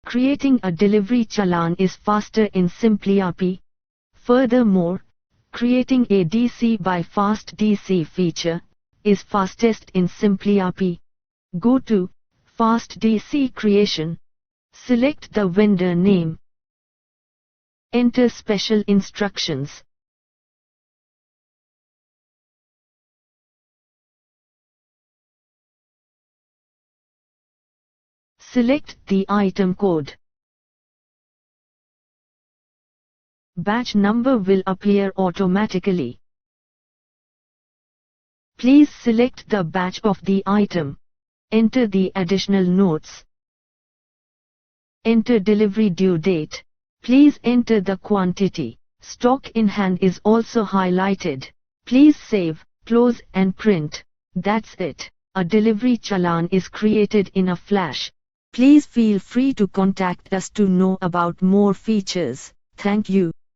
Creating a delivery challan is faster in simpliRP. Furthermore, creating a DC by Fast DC feature is fastest in simpliRP. Go to Fast DC Creation. Select the vendor name. Enter special instructions. Select the item code. Batch number will appear automatically. Please select the batch of the item. Enter the additional notes. Enter delivery due date. Please enter the quantity. Stock in hand is also highlighted. Please save, close and print. That's it. A delivery challan is created in a flash. Please feel free to contact us to know about more features. Thank you.